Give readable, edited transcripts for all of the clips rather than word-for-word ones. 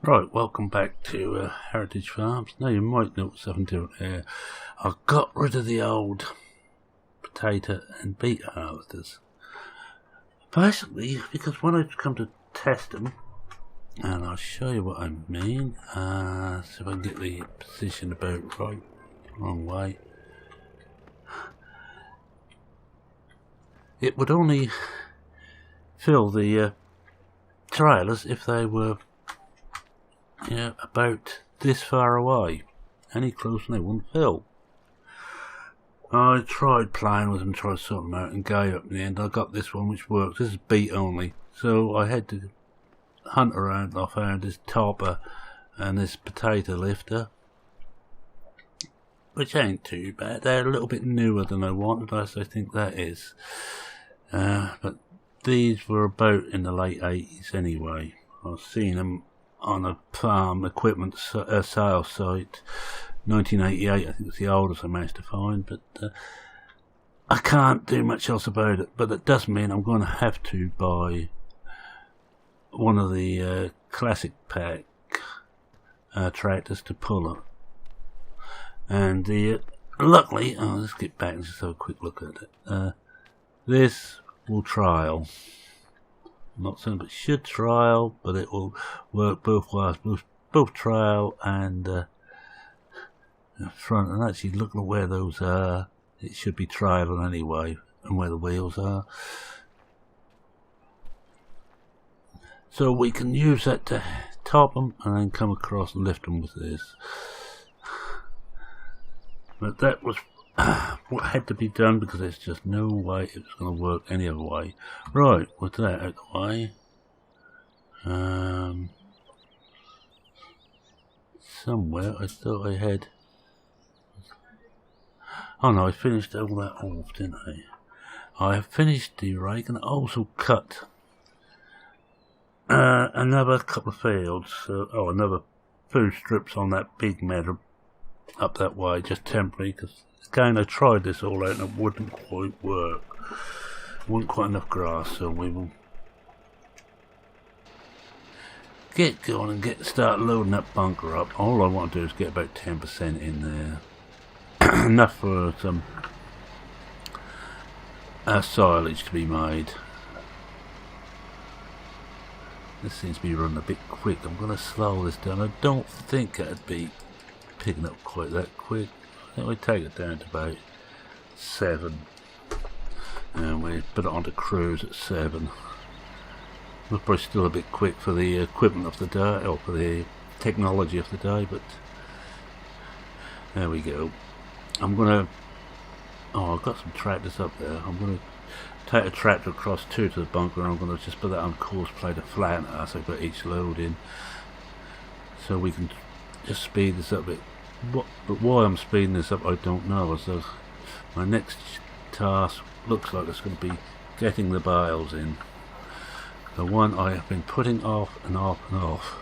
Right, welcome back to Heritage Farms. Now you might notice something different here. I got rid of the old potato and beet harvesters. Basically, because when I come to test them, and I'll show you what I mean, so if I can get the position about right, wrong way. It would only fill the trailers if they were about this far away. Any closer they wouldn't fill. I tried playing with them, tried sorting them out and gave up in the end. I got this one which works. This is beet only. So I had to hunt around and I found this topper and this potato lifter, which ain't too bad. They're a little bit newer than I wanted, as I think that is. But these were about in the late 80s anyway. I've seen them on a farm equipment sales site, 1988, I think it's the oldest I managed to find, but I can't do much else about it. But it does mean I'm going to have to buy one of the classic pack tractors to pull it. And luckily, let's get back and just have a quick look at it. This will trial. I'm not saying it should trial, but it will work both ways, both trial and front. And actually, looking at where those are, it should be trialing anyway, and where the wheels are. So we can use that to top them and then come across and lift them with this. But that was what had to be done because there's just no way it was going to work any other way. Right, with that out of the way, somewhere I thought I had. Oh no, I finished all that off, didn't I? I have finished the rake and also cut another couple of fields. Another few strips on that big meadow up that way, just temporary, because again I tried this all out and it wouldn't quite work. Wasn't quite enough grass, so we will get going and start loading that bunker up. All I want to do is get about 10% in there. Enough for some silage to be made. This seems to be running a bit quick. I'm going to slow this down. I don't think it'd be picking up quite that quick. I think we take it down to about 7 and we put it onto cruise at 7. We're probably still a bit quick for the equipment of the day, or for the technology of the day, but there we go. I'm gonna I've got some tractors up there. I'm gonna take a tractor across to the bunker and I'm gonna just put that on course play to flatten it as I put each load in, so we can just speed this up a bit. But why I'm speeding this up I don't know, as my next task looks like it's going to be getting the bales in. The one I have been putting off and off and off.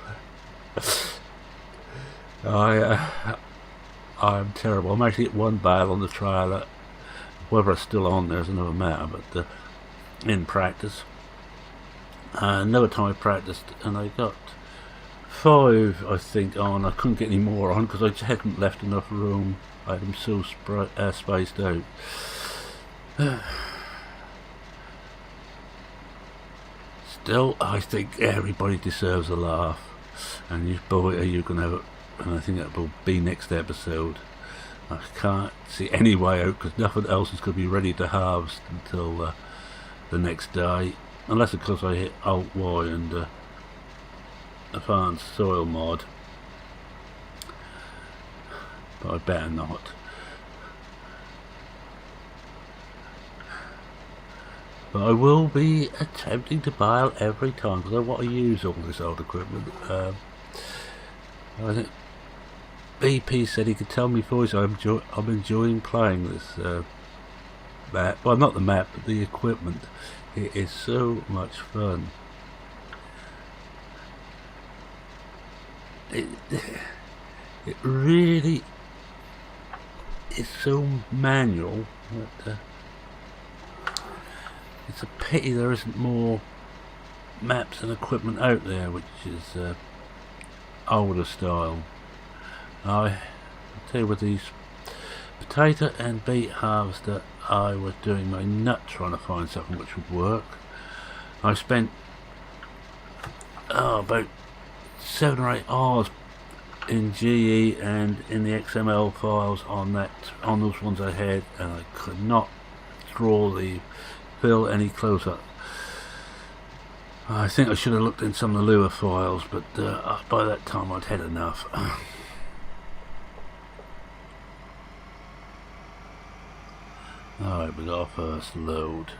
I'm terrible. I'm actually at one bale on the trailer. Whether it's still on there is another matter, but in practice. Another time I practiced and I got 5, I think, on. I couldn't get any more on because I just hadn't left enough room. I had them so spaced out. Still, I think everybody deserves a laugh, and you boy are you going to have it, and I think that will be next episode. I can't see any way out because nothing else is going to be ready to harvest until the next day, unless of course I hit Alt Y and advanced soil mod, but I better not. But I will be attempting to bale every time because I want to use all this old equipment. I think BP said he could tell me voice I'm enjoying playing this map. Well, not the map, but the equipment. It is so much fun. It really is so manual that it's a pity there isn't more maps and equipment out there, which is older style. I tell you, with these potato and beet harvester, I was doing my nut trying to find something which would work. I spent about 7 or 8 hours in GE and in the XML files on those ones I had, and I could not draw the fill any closer. I think I should have looked in some of the Lua files, but by that time I'd had enough. Alright, we got our first load.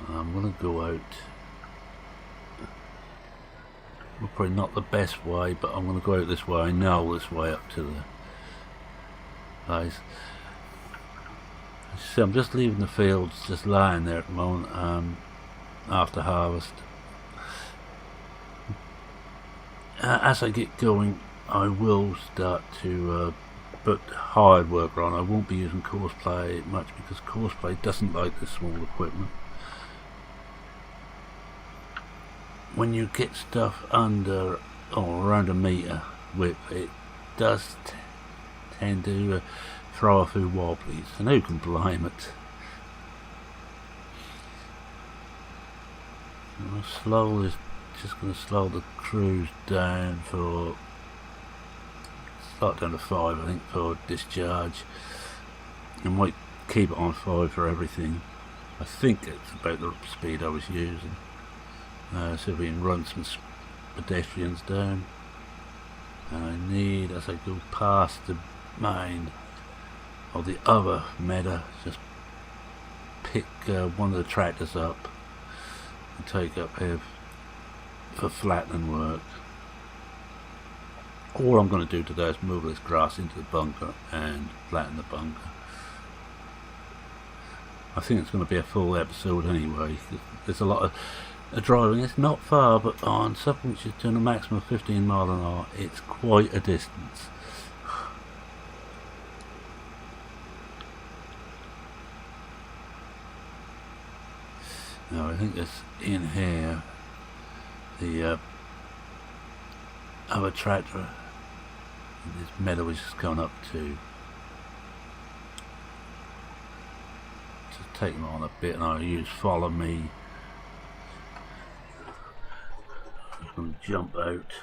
I'm going to go out. Well, probably not the best way, but I'm going to go out this way. I know this way up to the place. So I'm just leaving the fields just lying there at the moment after harvest. As I get going, I will start to put hired worker on. I won't be using Courseplay much because Courseplay doesn't like the small equipment. When you get stuff under or around a metre width, it does tend to throw a few wobblies, and who can blame it? Slow is just going to slow the cruise down for, start down to 5 I think for discharge. I might keep it on 5 for everything. I think it's about the speed I was using. So we can run some pedestrians down, and I need, as I go past the main or the other meadow, just pick one of the tractors up and take up here for flattening work. All I'm going to do today is move this grass into the bunker and flatten the bunker. I think it's going to be a full episode anyway. There's a lot of driving. It's not far, but on something which is doing a maximum of 15 miles an hour, it's quite a distance. Now I think it's in here, the other tractor, this meadow is just going up to take them on a bit, and I'll use follow me. I'm going to jump out.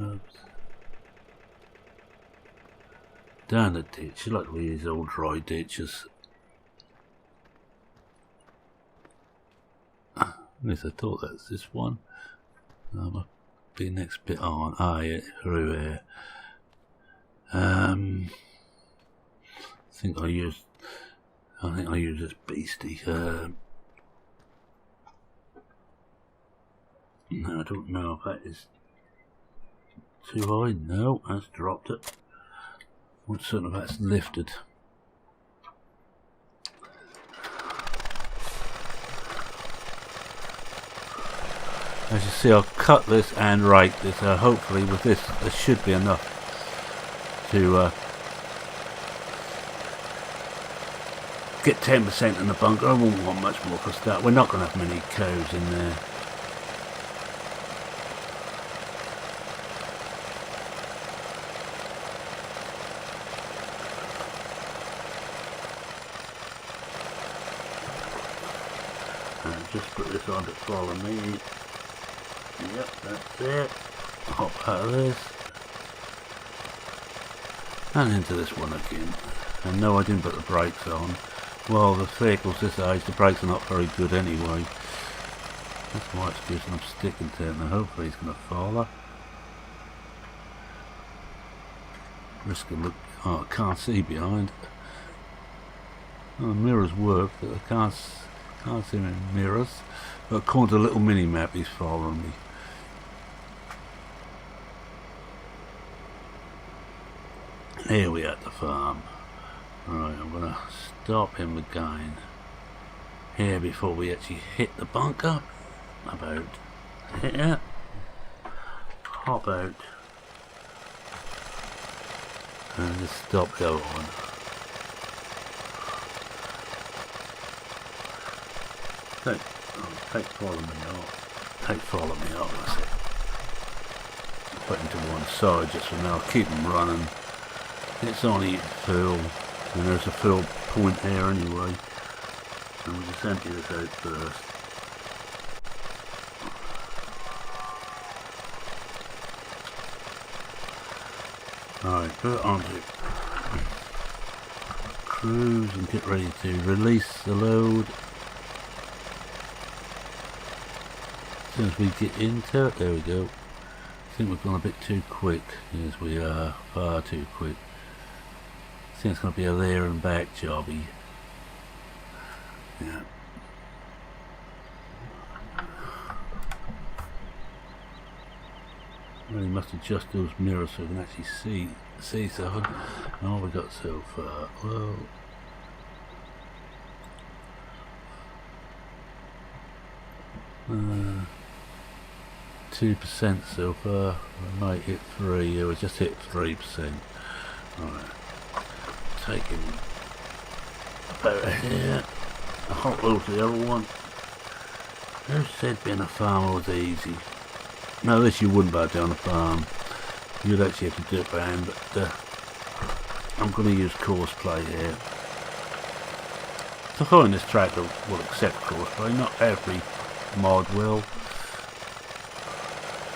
Oops. Down the ditch, like these old dry ditches. At least I thought that's this one. I'll be next bit on. Ah, yeah, through here. I think I use this beastie. No, I don't know if that is too high. No, that's dropped it. I'm certain if that's lifted. As you see, I'll cut this and rake this. Hopefully with this there should be enough to get 10% in the bunker. I won't want much more for start. We're not going to have many cows in there. And just put this on to follow me. Yep, that's it. Hop out of this. And into this one again. And no, I didn't put the brakes on. Well, the vehicle's this age, the brakes are not very good anyway. That's my excuse, and I'm sticking to it. Now hopefully he's going to follow. Risk of look. Oh, I can't see behind. Oh, the mirrors work, but I can't see any mirrors. But according to the little mini map, he's following me. Here we are at the farm. Right, I'm gonna stop him again here before we actually hit the bunker. About here. Hop out. And just stop going. Take follow me up. Take follow me up, that's it. put into one side just for now. Keep them running. It's only full, and there's a fill point here anyway. So we'll just empty this out first. Alright, put it onto cruise and get ready to release the load. As soon as we get into it, there we go. I think we've gone a bit too quick. Yes, we are far too quick. I think it's going to be a there and back jobby. Yeah. Really must adjust those mirrors so we can actually see something. And all we got so far. Well, uh, 2% so far. We might hit 3. Yeah, we just hit 3%. Alright. Taking about here. A hot load to the other one. Who said being a farmer was easy? No, this you wouldn't buy down a farm. You'd actually have to do it by hand, but I'm going to use course play here. So far in this tractor will accept course play. Not every mod will.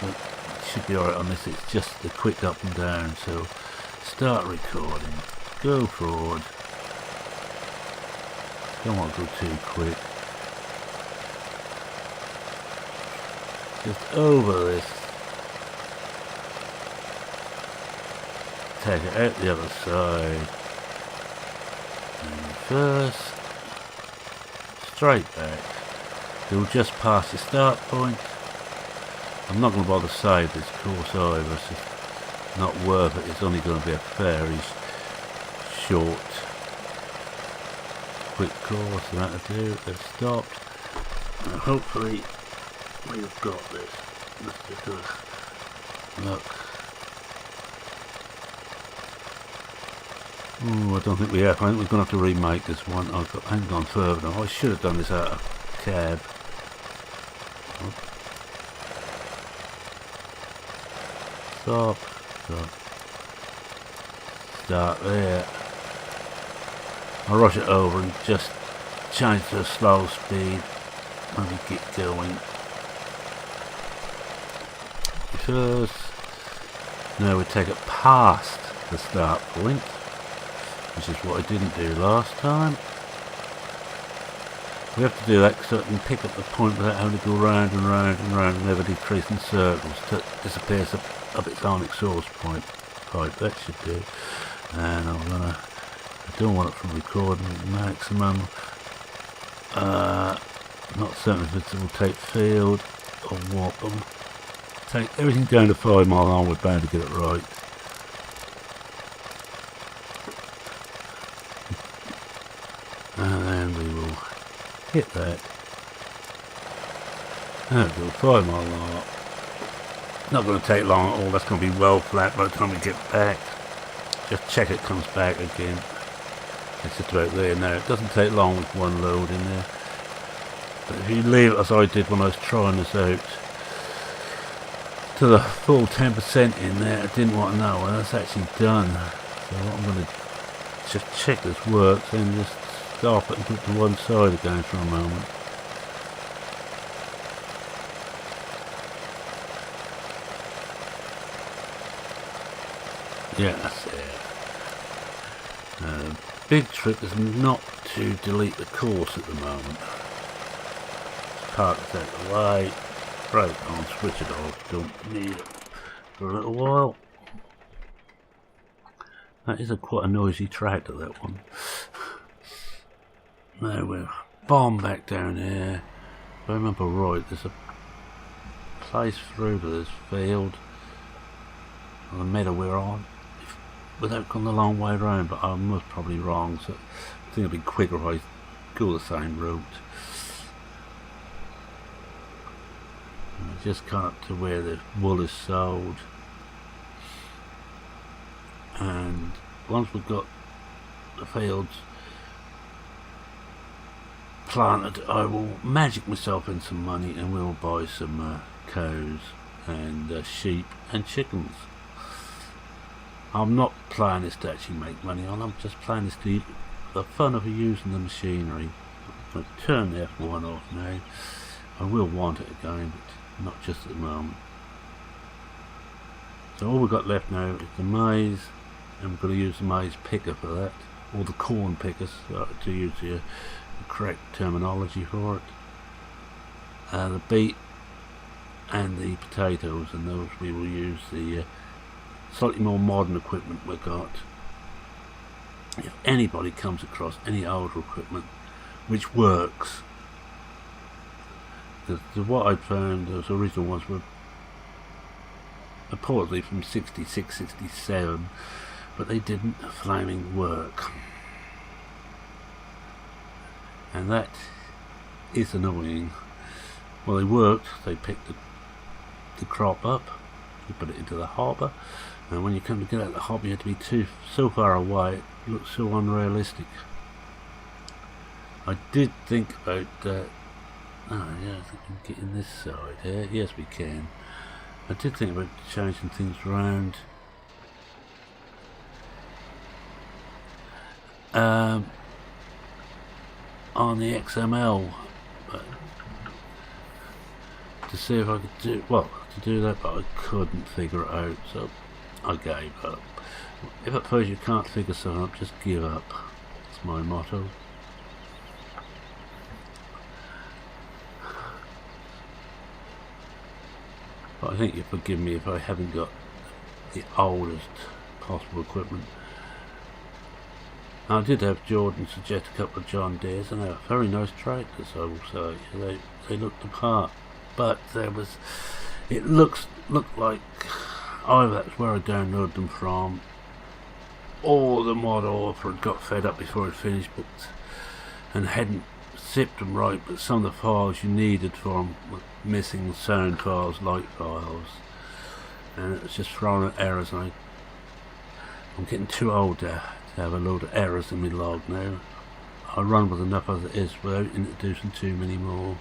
But it should be alright on this. It's just a quick up and down. So start recording. Go forward. Don't want to go too quick. Just over this. Take it out the other side. And first, straight back. You'll just pass the start point. I'm not going to bother to save this course either. It's just not worth it. It's only going to be a very short, quick course. The amount to do. They've stopped. And hopefully we've got this. Let's just do a look. Oh, I don't think we have. I think we're going to have to remake this one. I haven't gone further now. I should have done this out of cab. Oh. Stop. Stop. Start there. I'll rush it over and just change to a slow speed when we get going. First, now we take it past the start point, which is what I didn't do last time. We have to do that so I can pick up the point without having to go round and round and round and never decrease in circles to disappear up its own exhaust pipe. That should do. And I don't want it from recording maximum. Not certain if it will take field or what. Take everything down to 5 mile an hour. We're bound to get it right. And then we will hit that. There we go, 5 mile an hour. Not going to take long at all. That's going to be well flat by the time we get back. Just check it comes back again. It's just about there now. It doesn't take long with one load in there. But if you leave it as I did when I was trying this out, to the full 10% in there, I didn't want to know when that's actually done. So what I'm going to just check this works and just stop it and put it to one side again for a moment. Yeah, that's it. Big trick is not to delete the course at the moment. Park it out of the way. Brake on, switch it off, don't need it for a little while. That is quite a noisy tractor, that one. Now we're bomb back down here. If I remember right, there's a place through to this field, or the meadow we're on, without going the long way around, but I was probably wrong, so I think it'd be quicker if I go the same route. Just come up to where the wool is sold, and once we've got the fields planted, I will magic myself in some money and we'll buy some cows. and sheep and chickens. I'm not playing this to actually make money on, I'm just playing this to the fun of using the machinery. I'll turn the F1 off now. I will want it again, but not just at the moment. So all we've got left now is the maize, and we're going to use the maize picker for that, or the corn pickers, to use the correct terminology for it. The beet and the potatoes, and those we will use the slightly more modern equipment we've got. If anybody comes across any older equipment which works, because what I found, those original ones were reportedly from 66, 67, but they didn't flaming work, and that is annoying. Well, they worked, they picked the crop up, you put it into the hopper, and when you come to get out of the hopper you have to be so far away, it looks so unrealistic. I did think about oh yeah, I think we can get in this side here. Yes, we can. I did think about changing things around. On the XML, but to see if I could do, well, to do that, but I couldn't figure it out, so I gave up. If at first you can't figure something up, just give up. That's my motto. But I think you'll forgive me if I haven't got the oldest possible equipment. I did have Jordan suggest a couple of John Deeres, and they were very nice tractors, I will say. They looked the part, but it looked like either that's where I downloaded them from, or the mod author had got fed up before it finished, and hadn't zipped them right, but some of the files you needed for them were missing: sound files, light files, and it was just throwing errors, and I'm getting too old to have a load of errors in my log now. I run with enough as it is without introducing too many more.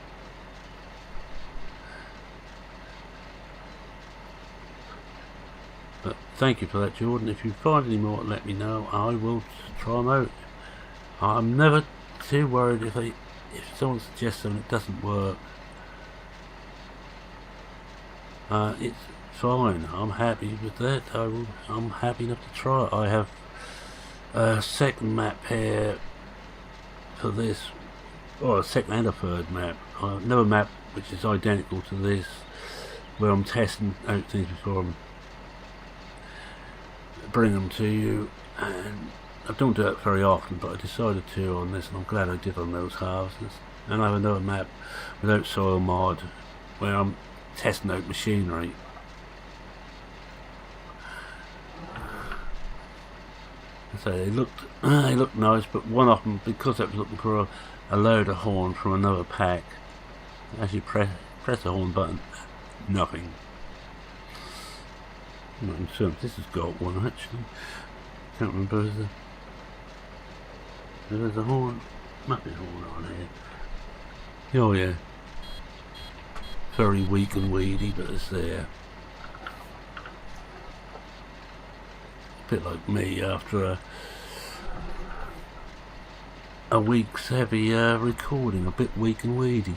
But thank you for that, Jordan. If you find any more, let me know. I will try them out. I'm never too worried if someone suggests something that doesn't work. It's fine. I'm happy with that. I'm happy enough to try it. I have a second map here for this, or a second and a third map. Another map which is identical to this, where I'm testing out things before I bring them to you, and I don't do it very often, but I decided to on this, and I'm glad I did on those harvesters. And I have another map without soil mod, where I'm testing out machinery. So they looked nice, but one of them, because I was looking for a load of horn from another pack, actually press the horn button, nothing. I'm not sure if this has got one actually. Can't remember if there's a horn, nothing horn on here. Oh yeah, very weak and weedy, but it's there. Bit like me after a week's heavy recording, a bit weak and weedy.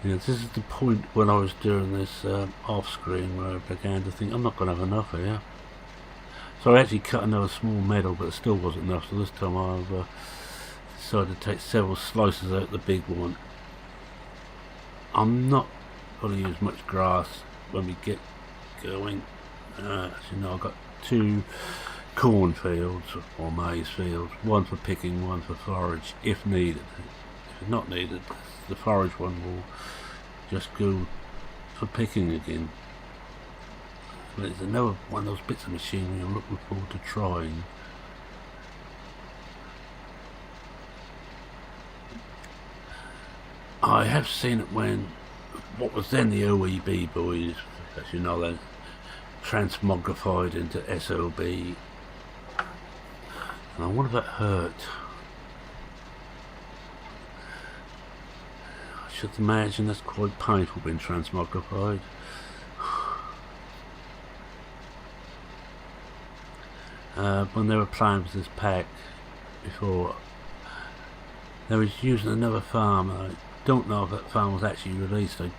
Yeah, this is the point when I was doing this off screen, where I began to think I'm not going to have enough here. So I actually cut another small meadow, but it still wasn't enough, so this time I've decided to take several slices out of the big one. I'm not going to use much grass when we get going. As you know, I've got 2 corn fields or maize fields, one for picking, one for forage if needed. If it's not needed, the forage one will just go for picking again. But it's another one of those bits of machinery I'm looking forward to trying. I have seen it when what was then the OEB boys, as you know, they transmogrified into SOB, and I wonder if that hurt. should imagine that's quite painful being transmogrified. When they were playing with this pack before, they was using another farm. I don't know if that farm was actually released. I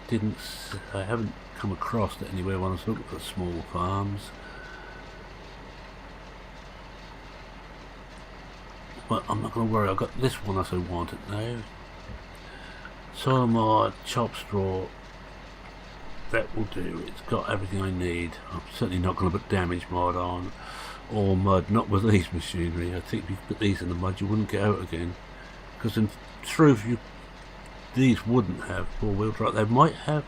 haven't come across it anywhere when I was looking for small farms. But I'm not going to worry, I've got this one as I want it now. Soil mod, chop straw, that will do. It's got everything I need. I'm certainly not going to put damage mod on, or mud, not with these machinery. I think if you put these in the mud you wouldn't get out again. Because in truth, these wouldn't have four-wheel drive. They might have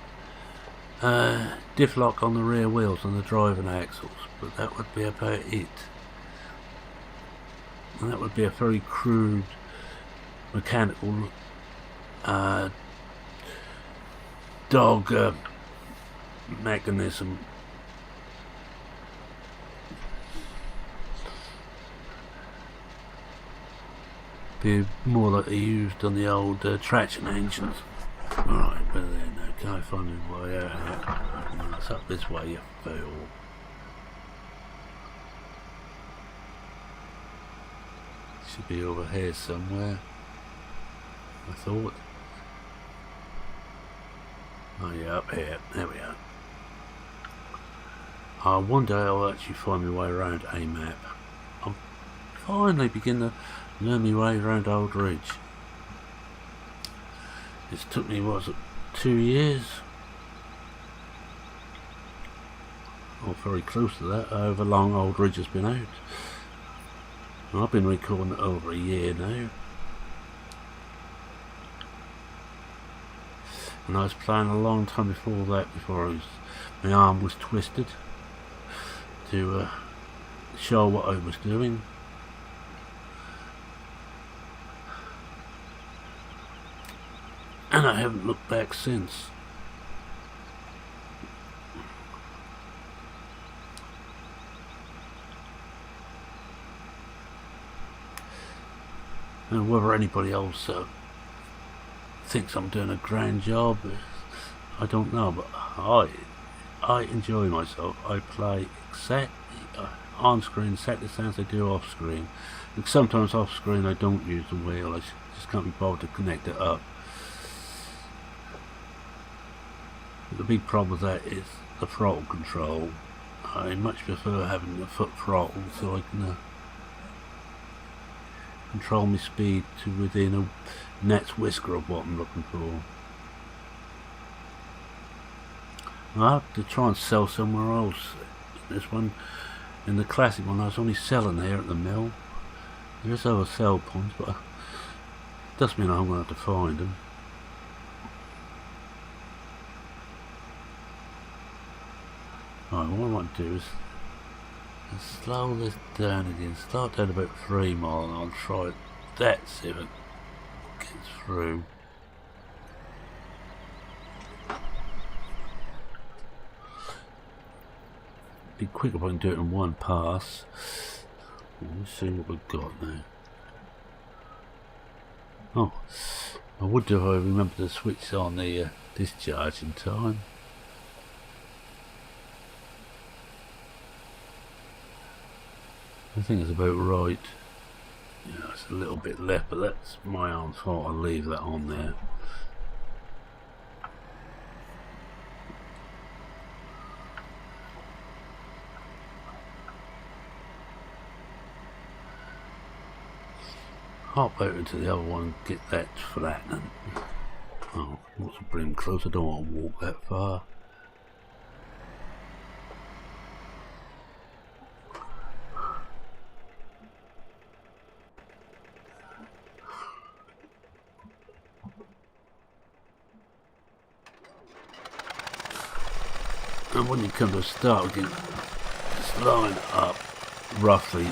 diff lock on the rear wheels and the driving axles, but that would be about it. And that would be a very crude mechanical dog mechanism. Be more like they used on the old traction engines. Alright, we're there now. Can I find my way out here? No, it's up this way, you fool. Should be over here somewhere, I thought. Oh yeah, up here. There we are. One day I'll actually find my way around a map. I'll finally begin to learn my way around Old Ridge. It's took me, what was it, 2 years? Or very close to that, however long Old Ridge has been out. I've been recording it over a year now. And I was playing a long time before that, my arm was twisted to show what I was doing. And I haven't looked back since. And whether anybody else thinks I'm doing a grand job, I don't know, but I enjoy myself. I play exactly on screen exactly the same as I do off screen. And sometimes off screen I don't use the wheel, I just can't be bothered to connect it up. But the big problem with that is the throttle control. I much prefer having the foot throttle so I can control my speed to within a net's whisker of what I'm looking for. I have to try and sell somewhere else. This one, in the classic one, I was only selling here at the mill. There's other sell points, but it doesn't mean I'm going to have to find them. Right, what I want to do is slow this down again. Start down about 3 miles and I'll try that, see if it gets through. Be quick if I can do it in one pass. Let's see what we've got now. Oh, I would do if I remember to switch on the discharge in time. I think it's about right. Yeah, it's a little bit left, but that's my own fault. I'll leave that on there. Hop out into the other one and get that flattening. Oh, what's a brim close? I don't want to walk that far. And when you come to a start, we can just line up roughly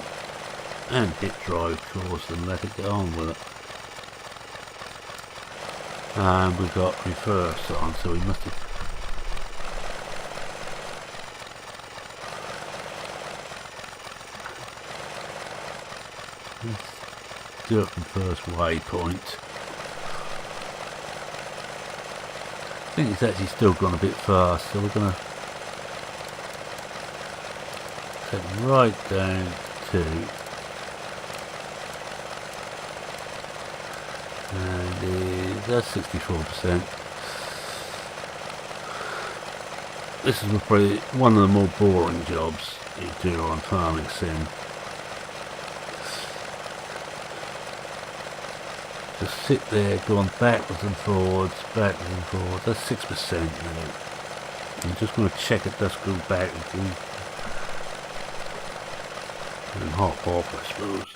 and hit drive course and let it get on with it. And we've got reverse on, so we must have let's do it from first waypoint. think it's actually still gone a bit fast, so we're going to take it right down to, and that's 64%. This is probably one of the more boring jobs you do on Farming Sim. Just sit there going backwards and forwards, backwards and forwards. That's 6% now. I'm just going to check it does go backwards and hop off, I suppose.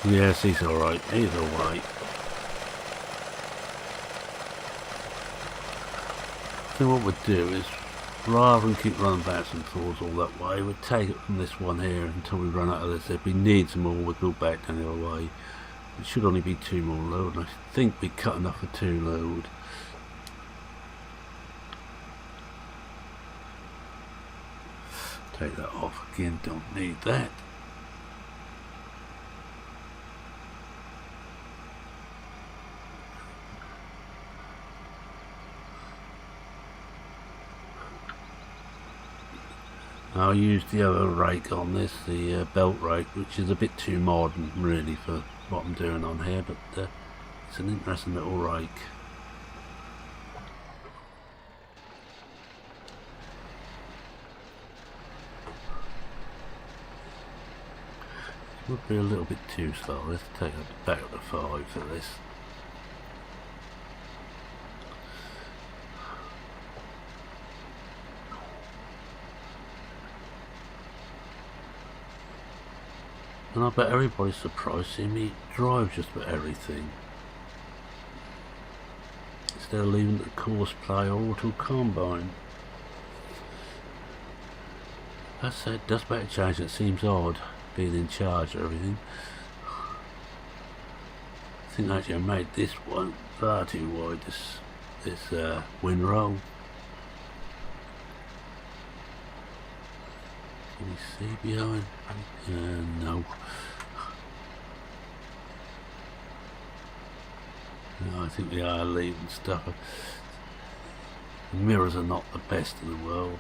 Yes, he's alright. He's alright. So what we'd do is, rather than keep running backwards and forwards all that way, we'd take it from this one here until we run out of this. If we need some more, we'd go back down the other way. It should only be 2 more load, and I think we cut enough for 2 load. Take that off again, don't need that. I'll use the other rake on this, the belt rake, which is a bit too modern really for what I'm doing on here, but it's an interesting little rake. It would be a little bit too slow. Let's take it back up to 5 for this. And I bet everybody's surprised seeing me drive just about everything. Instead of leaving the course play or auto combine. That said, does better change. It seems odd being in charge of everything. I think actually I made this one far too wide, this windrow. Can you see behind? No. No, I think we are leaving stuff. The mirrors are not the best in the world.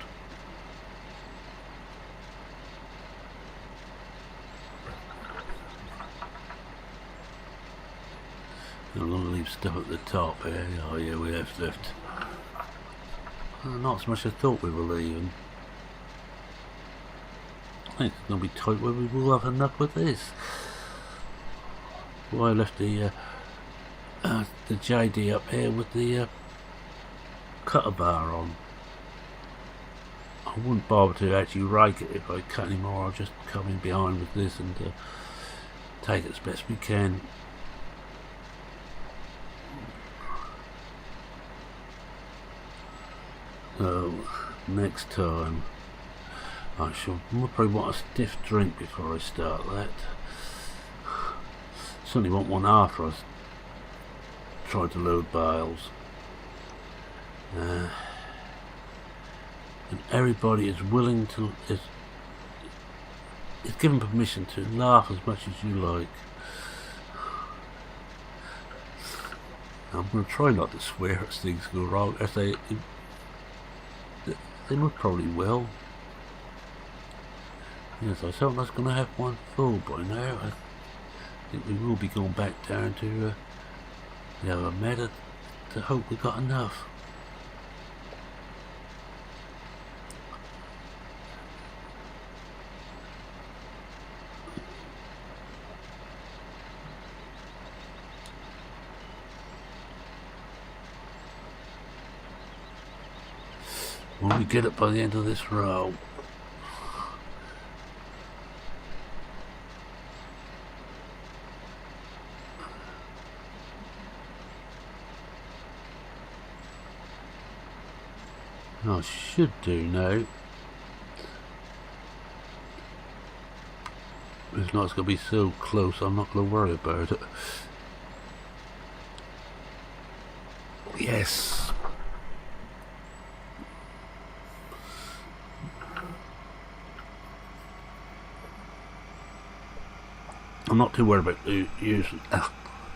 I'm going to leave stuff at the top here. Oh yeah, we have left. Not as much as I thought we were leaving. I think it's going to be tight where we will have enough with this. Well, I left the JD up here with the cutter bar on. I wouldn't bother to actually rake it if I cut any more. I'll just come in behind with this and take it as best we can. So next time I shall probably want a stiff drink before I start that. Certainly want one after I try to load bales. And everybody is willing to is given permission to laugh as much as you like. I'm going to try not to swear as things go wrong, as they most probably will. Yes, I thought I was going to have one full by now. I think we will be going back down to the other method to hope we got enough. When we get it by the end of this row. I should do now. It's not going to be so close, I'm not going to worry about it. Yes. I'm not too worried about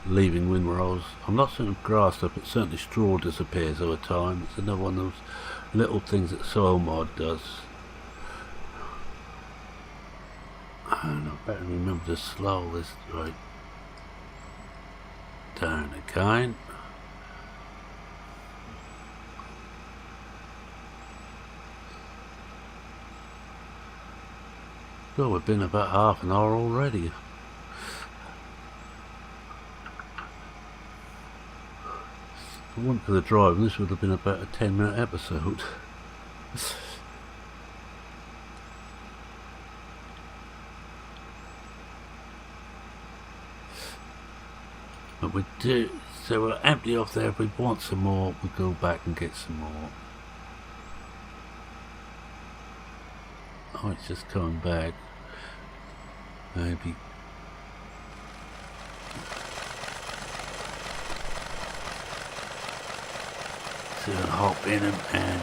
leaving windrows. I'm not certain grass stuff, but certainly straw disappears over time. It's another one of those little things that soil mod does. And I better remember to slow this right down again. Well, we've been about half an hour already. If it weren't for the driving, this would have been about a 10-minute episode. But we do, so we're empty off there. If we want some more, we'll go back and get some more. Oh, it's just coming back. Maybe. So I'll hop in him and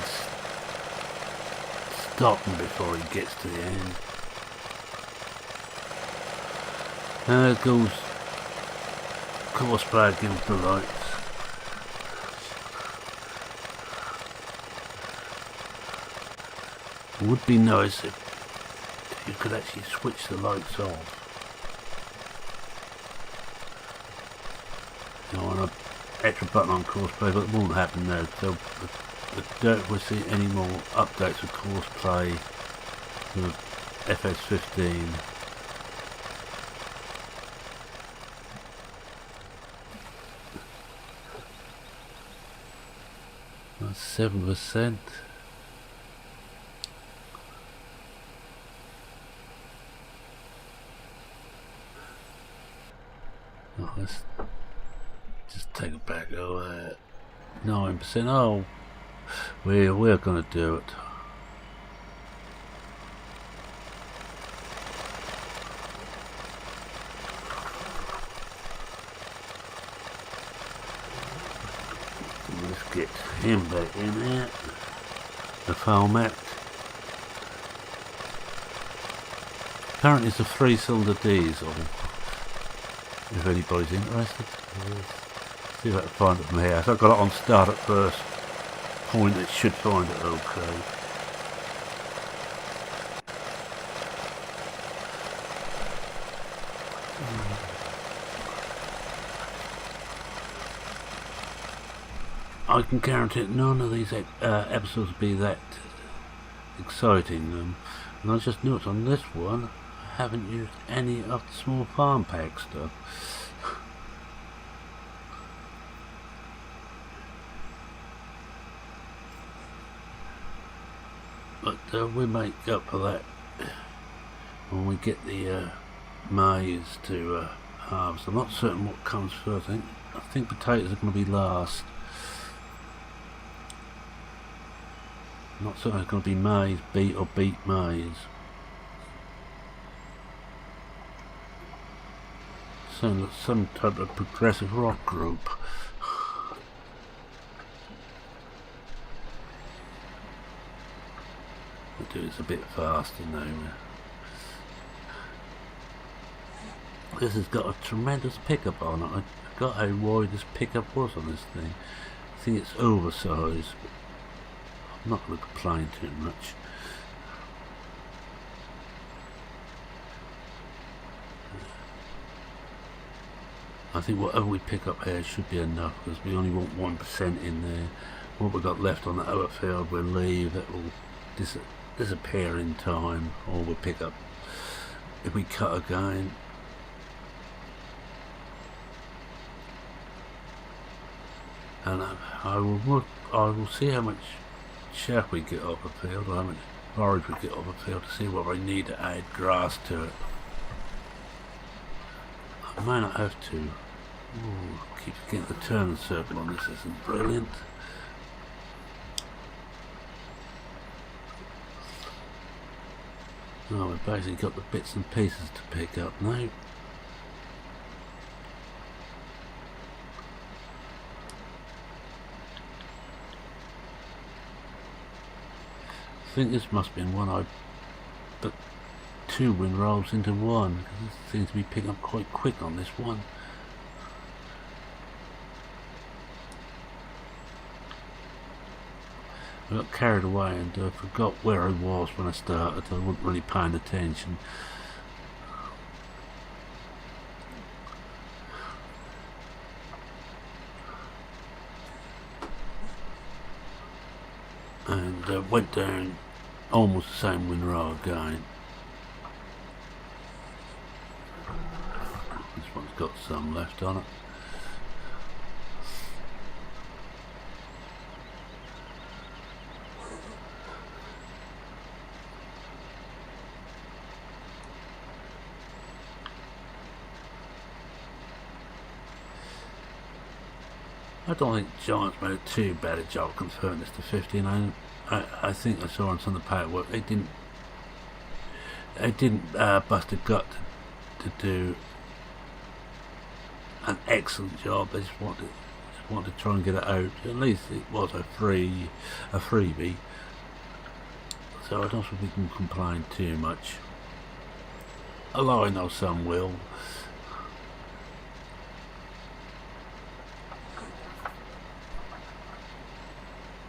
stop him before he gets to the end. And there goes course play against the lights. It would be nice if you could actually switch the lights off. You know, on an extra button on course play, but it won't happen now. So I doubt if we'll see any more updates of course play with FS15. That's 7%. Oh, let's just take it back over 9%. Oh, we're gonna do it. Let's get him back in there. The format. Apparently it's a 3-cylinder diesel. If anybody's interested, see if I can find it from here. So I've got it on start at first point. It should find it okay. I can guarantee none of these episodes will be that exciting. And I just noticed on this one, I haven't used any of the small farm pack stuff. But we make up for that when we get the maize to harvest. I'm not certain what comes first. I think potatoes are going to be last. I'm not certain it's going to be maize, beet or beet maize. Sounds like some type of progressive rock group. I'll do this a bit faster now. This has got a tremendous pickup on it. I forgot how wide this pickup was on this thing. I think it's oversized. I'm not going to complain too much. I think whatever we pick up here should be enough, because we only want 1% in there. What we've got left on the other field we'll leave. It will disappear in time, or we'll pick up if we cut again. And I will see how much chaff we get off the field, or how much forage we get off the field, to see whether I need to add grass to it. I might not have to. Ooh, keep getting the turn circle on this, isn't brilliant. Oh, we've basically got the bits and pieces to pick up now. I think this must have been one I put 2 windrolls into one, because it seems to be picking up quite quick on this one. I got carried away and forgot where I was when I started. I wasn't really paying attention. And went down almost the same windrow again. This one's got some left on it. I don't think Giants made too bad a job converting this to 15. I think I saw on some of the paperwork they didn't bust a gut to do an excellent job. They just wanted to try and get it out. At least it was a freebie. So I don't think we can complain too much. Although I know some will.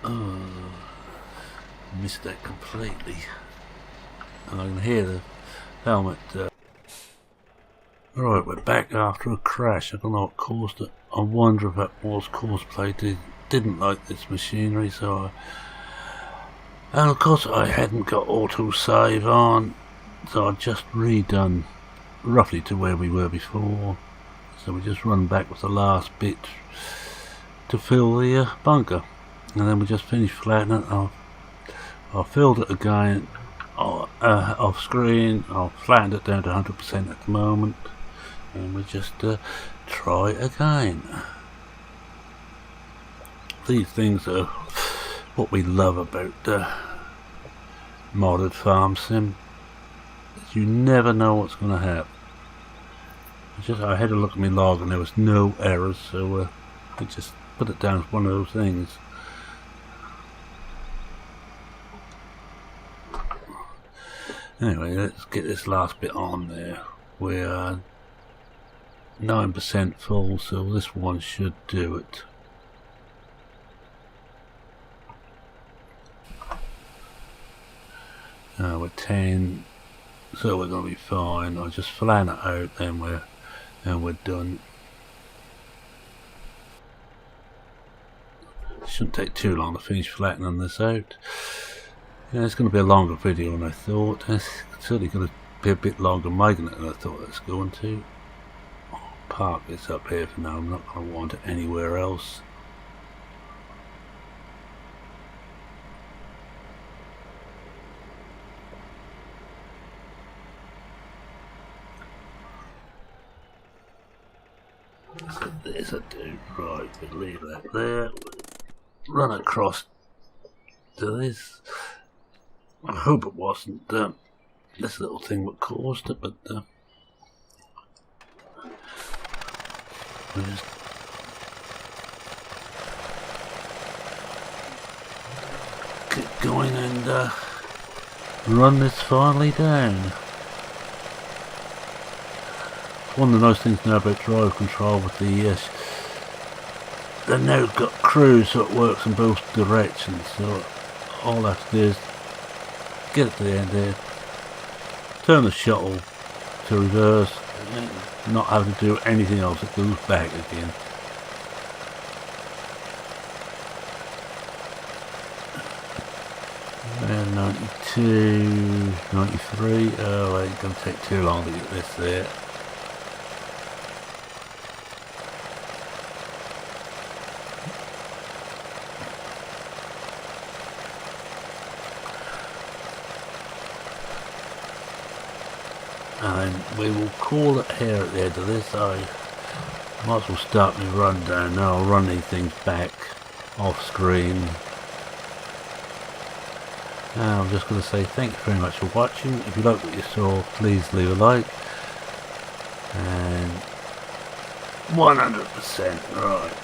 Oh, missed that completely. And I can hear the helmet. Right, we're back after a crash. I don't know what caused it. I wonder if that was cosplay. Didn't like this machinery, so and of course I hadn't got auto save on, so I just redone roughly to where we were before. So we just run back with the last bit to fill the bunker. And then we just finished flattening it. I filled it again off screen. I've flattened it down to 100% at the moment, and we just try again. These things are what we love about modded farm sim. You never know what's going to happen. I had a look at my log and there was no errors, so I just put it down as one of those things. Anyway, let's get this last bit on there. We're 9% full, so this one should do it. We're 10, so we're going to be fine. I'll just flatten it out, and we're done. Shouldn't take too long to finish flattening this out. Yeah, it's going to be a longer video than I thought. It's certainly going to be a bit longer making it than I thought it was going to. I'll park this up here for now. I'm not going to want it anywhere else. So there's a dude. Right, we'll leave that there. Run across to this. I hope it wasn't this little thing that caused it, but we just get going and run this finally down. One of the nice things now about drive control with the they've now got cruise, so it works in both directions. So all I have to do is get it to the end there, turn the shuttle to reverse, and not having to do anything else. It goes back again. And 92, 93. Oh, it ain't gonna take too long to get this there. And we will call it here at the end of this. I might as well start my rundown now. I'll run these things back off screen. And I'm just going to say thank you very much for watching. If you like what you saw, please leave a like. And 100% right.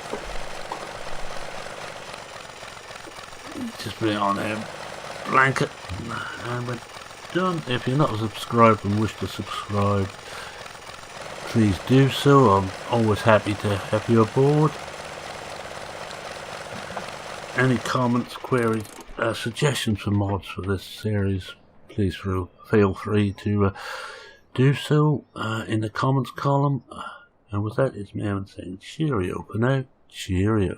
Just put it on there. Blanket. And we're done. If you're not subscribed and wish to subscribe, please do so. I'm always happy to have you aboard. Any comments, queries, suggestions for mods for this series, please feel free to do so in the comments column. And with that, it's me saying cheerio for now. Cheerio.